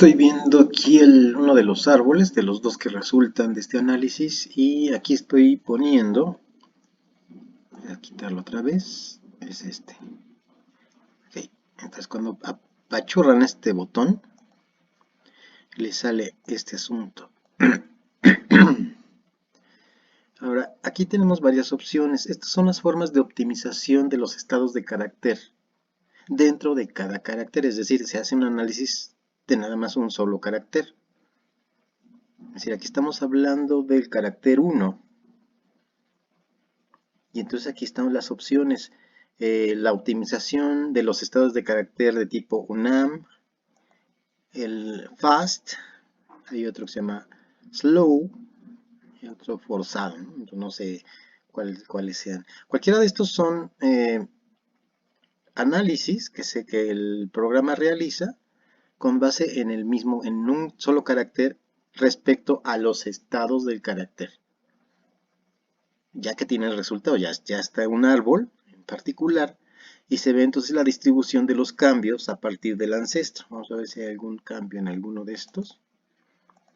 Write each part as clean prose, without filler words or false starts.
Estoy viendo aquí uno de los árboles, de los dos que resultan de este análisis, y aquí estoy poniendo, voy a quitarlo otra vez, es este. Ok, entonces cuando apachurran este botón, le sale este asunto. Ahora, aquí tenemos varias opciones. Estas son las formas de optimización de los estados de carácter dentro de cada carácter, es decir, se hace un análisis de nada más un solo carácter. Es decir, aquí estamos hablando del carácter 1. Y entonces aquí están las opciones. La optimización de los estados de carácter de tipo UNAM, el FAST, hay otro que se llama SLOW y otro forzado, ¿no? No sé cuáles sean. Cualquiera de estos son análisis que el programa realiza con base en en un solo carácter respecto a los estados del carácter. Ya que tiene el resultado, ya está un árbol en particular y se ve entonces la distribución de los cambios a partir del ancestro. Vamos a ver si hay algún cambio en alguno de estos.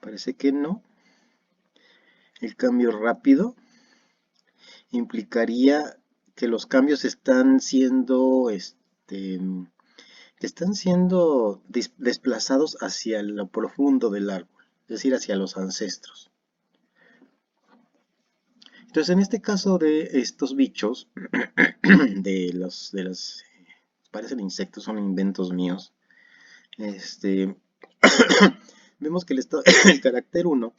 Parece que no. El cambio rápido implicaría que los cambios están siendo desplazados hacia lo profundo del árbol, es decir, hacia los ancestros. Entonces, en este caso de estos bichos, parecen insectos, son inventos míos, vemos que el carácter 1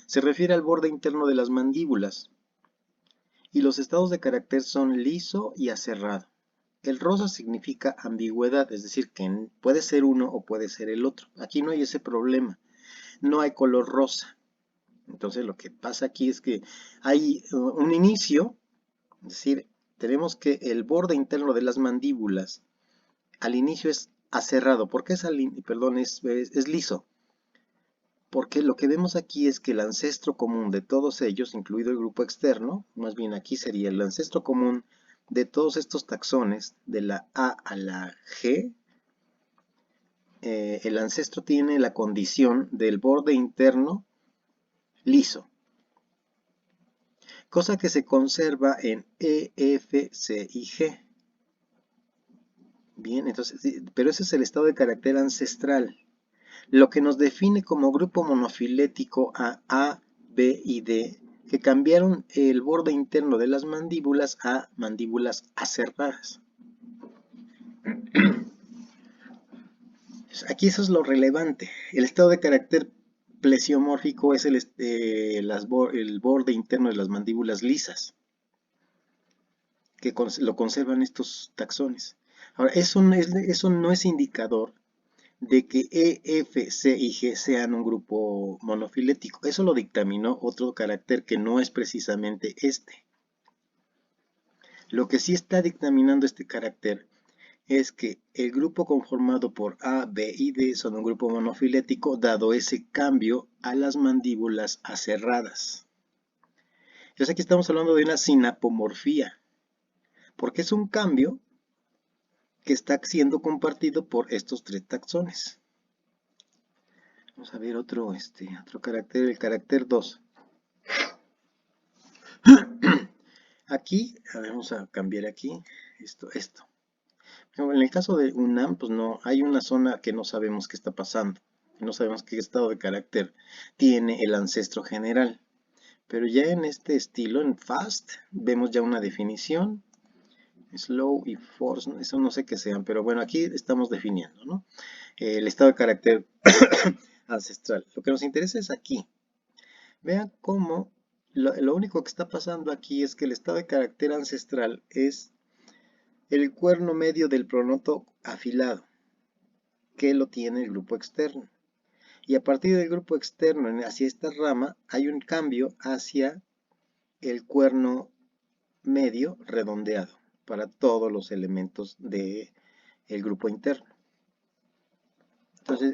se refiere al borde interno de las mandíbulas y los estados de carácter son liso y aserrado. El rosa significa ambigüedad, es decir, que puede ser uno o puede ser el otro. Aquí no hay ese problema, no hay color rosa. Entonces lo que pasa aquí es que hay un inicio, es decir, tenemos que el borde interno de las mandíbulas al inicio es aserrado. ¿Por qué es liso? Porque lo que vemos aquí es que el ancestro común de todos ellos, incluido el grupo externo, más bien aquí sería el ancestro común de todos estos taxones, de la A a la G, el ancestro tiene la condición del borde interno liso, cosa que se conserva en E, F, C y G. Bien, entonces, pero ese es el estado de carácter ancestral. Lo que nos define como grupo monofilético a, B y D, que cambiaron el borde interno de las mandíbulas a mandíbulas aserradas. Aquí eso es lo relevante. El estado de carácter plesiomórfico es el borde interno de las mandíbulas lisas, que lo conservan estos taxones. Ahora, eso no es indicador de que E, F, C y G sean un grupo monofilético. Eso lo dictaminó otro carácter que no es precisamente este. Lo que sí está dictaminando este carácter es que el grupo conformado por A, B y D son un grupo monofilético dado ese cambio a las mandíbulas aserradas. Entonces aquí estamos hablando de una sinapomorfía, porque es un cambio que está siendo compartido por estos tres taxones. Vamos a ver otro carácter, el carácter 2. Aquí, vamos a cambiar aquí, esto. En el caso de UNAM, pues no, hay una zona que no sabemos qué está pasando, no sabemos qué estado de carácter tiene el ancestro general. Pero ya en este estilo, en FAST, vemos ya una definición, slow y force, eso no sé qué sean, pero bueno, aquí estamos definiendo, ¿no? El estado de carácter ancestral. Lo que nos interesa es aquí. Vean cómo lo único que está pasando aquí es que el estado de carácter ancestral es el cuerno medio del pronoto afilado, que lo tiene el grupo externo. Y a partir del grupo externo hacia esta rama hay un cambio hacia el cuerno medio redondeado para todos los elementos del grupo interno. Entonces,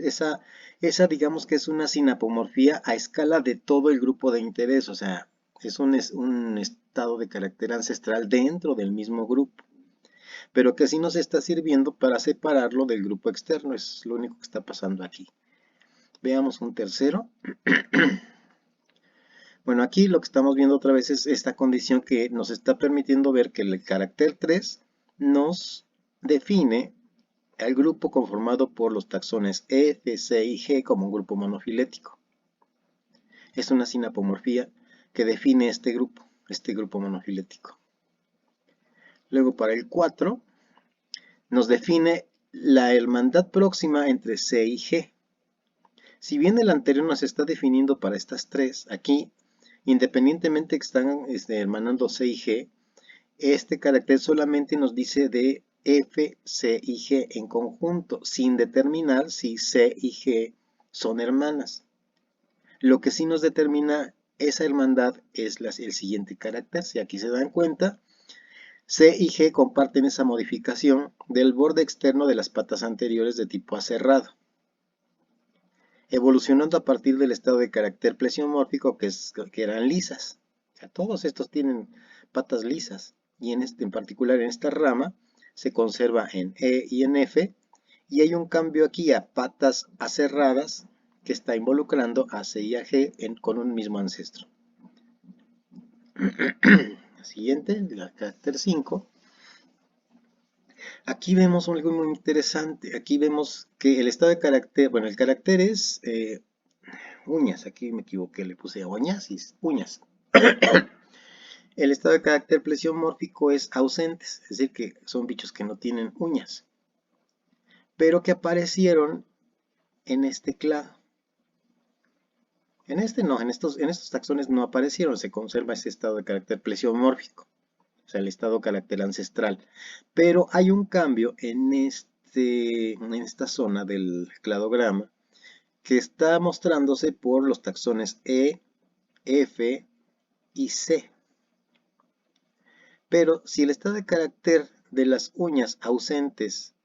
esa digamos que es una sinapomorfía a escala de todo el grupo de interés, o sea, es un estado de carácter ancestral dentro del mismo grupo, pero que sí nos está sirviendo para separarlo del grupo externo, es lo único que está pasando aquí. Veamos un tercero. Bueno, aquí lo que estamos viendo otra vez es esta condición que nos está permitiendo ver que el carácter 3 nos define al grupo conformado por los taxones F, C y G como un grupo monofilético. Es una sinapomorfía que define este grupo monofilético. Luego para el 4 nos define la hermandad próxima entre C y G. Si bien el anterior nos está definiendo para estas tres, aquí, independientemente que están hermanando C y G, este carácter solamente nos dice de F, C y G en conjunto, sin determinar si C y G son hermanas. Lo que sí nos determina esa hermandad es el siguiente carácter. Si aquí se dan cuenta, C y G comparten esa modificación del borde externo de las patas anteriores de tipo aserrado, evolucionando a partir del estado de carácter plesiomórfico que eran lisas. O sea, todos estos tienen patas lisas y en particular en esta rama se conserva en E y en F, y hay un cambio aquí a patas aserradas que está involucrando a C y a G con un mismo ancestro. La siguiente, el carácter 5. Aquí vemos algo muy interesante. Aquí vemos que el estado de carácter, bueno, el carácter es uñas. Aquí me equivoqué, le puse uñas y uñas. El estado de carácter plesiomórfico es ausentes, es decir, que son bichos que no tienen uñas, pero que aparecieron en este clado. En este no, en estos taxones no aparecieron, se conserva ese estado de carácter plesiomórfico, o sea, el estado de carácter ancestral. Pero hay un cambio en esta zona del cladograma que está mostrándose por los taxones E, F y C. Pero si el estado de carácter de las uñas ausentes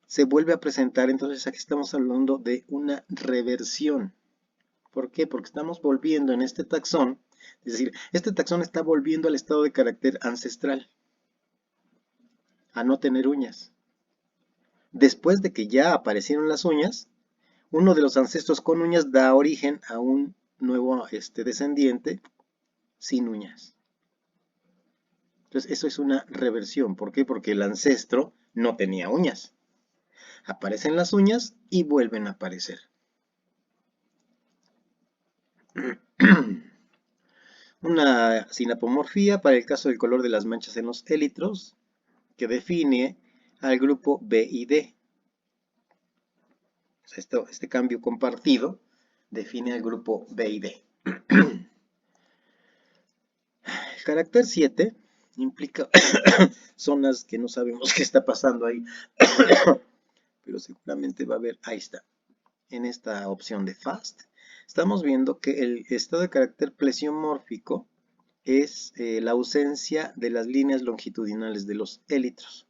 se vuelve a presentar, entonces aquí estamos hablando de una reversión. ¿Por qué? Porque estamos volviendo en este taxón, es decir, este taxón está volviendo al estado de carácter ancestral, a no tener uñas. Después de que ya aparecieron las uñas, uno de los ancestros con uñas da origen a un nuevo descendiente sin uñas. Entonces eso es una reversión. ¿Por qué? Porque el ancestro no tenía uñas. Aparecen las uñas y vuelven a aparecer. Una sinapomorfía para el caso del color de las manchas en los élitros, que define al grupo B y D. O sea, este cambio compartido define al grupo B y D. El carácter 7 implica zonas que no sabemos qué está pasando ahí, pero seguramente va a haber, ahí está, en esta opción de FAST, estamos viendo que el estado de carácter plesiomórfico es la ausencia de las líneas longitudinales de los élitros,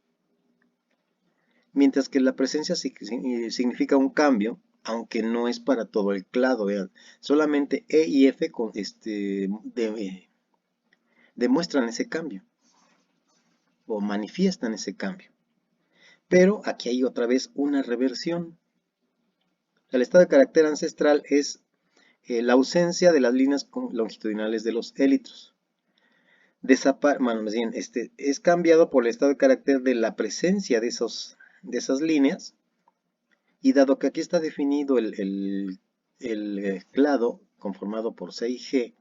mientras que la presencia significa un cambio, aunque no es para todo el clado. Vean, solamente E y F demuestran ese cambio o manifiestan ese cambio. Pero aquí hay otra vez una reversión. El estado de carácter ancestral es la ausencia de las líneas longitudinales de los élitros. Más bien, es cambiado por el estado de carácter de la presencia de esas líneas, y dado que aquí está definido el clado conformado por C y G,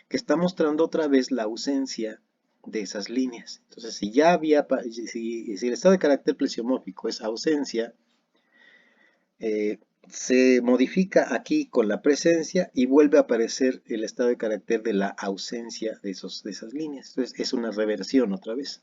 que está mostrando otra vez la ausencia de esas líneas. Entonces, si el estado de carácter plesiomórfico es ausencia, se modifica aquí con la presencia y vuelve a aparecer el estado de carácter de la ausencia de esas líneas. Entonces, es una reversión otra vez.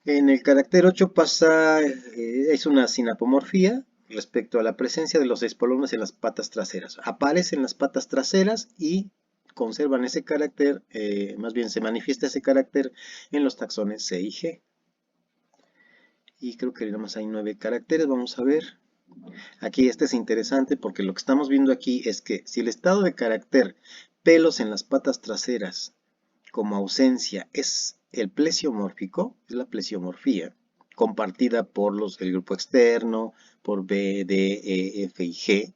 En el carácter 8 pasa, es una sinapomorfía respecto a la presencia de los espolones en las patas traseras. Aparecen las patas traseras y conservan ese carácter, más bien se manifiesta ese carácter en los taxones C y G. Y creo que nada más hay 9 caracteres, vamos a ver. Aquí este es interesante porque lo que estamos viendo aquí es que si el estado de carácter pelos en las patas traseras como ausencia es el plesiomórfico, es la plesiomorfía, compartida por el grupo externo, por B, D, E, F y G.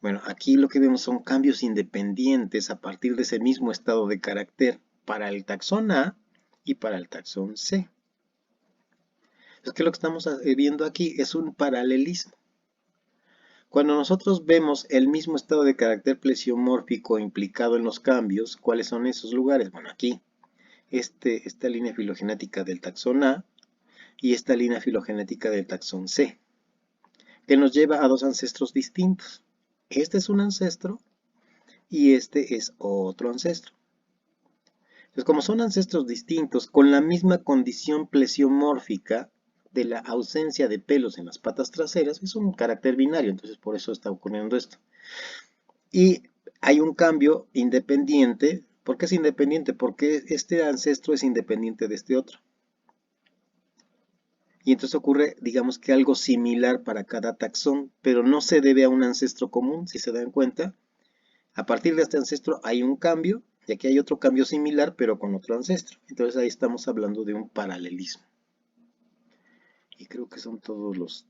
Bueno, aquí lo que vemos son cambios independientes a partir de ese mismo estado de carácter para el taxón A y para el taxón C. Es que lo que estamos viendo aquí es un paralelismo. Cuando nosotros vemos el mismo estado de carácter plesiomórfico implicado en los cambios, ¿cuáles son esos lugares? Bueno, aquí, esta línea filogenética del taxón A y esta línea filogenética del taxón C, que nos lleva a dos ancestros distintos. Este es un ancestro y este es otro ancestro. Entonces, como son ancestros distintos, con la misma condición plesiomórfica de la ausencia de pelos en las patas traseras, es un carácter binario, entonces por eso está ocurriendo esto. Y hay un cambio independiente. ¿Por qué es independiente? Porque este ancestro es independiente de este otro. Y entonces ocurre, digamos que algo similar para cada taxón, pero no se debe a un ancestro común, si se dan cuenta. A partir de este ancestro hay un cambio, y aquí hay otro cambio similar, pero con otro ancestro. Entonces ahí estamos hablando de un paralelismo. Y creo que son todos los...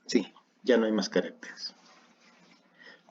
Sí, ya no hay más caracteres.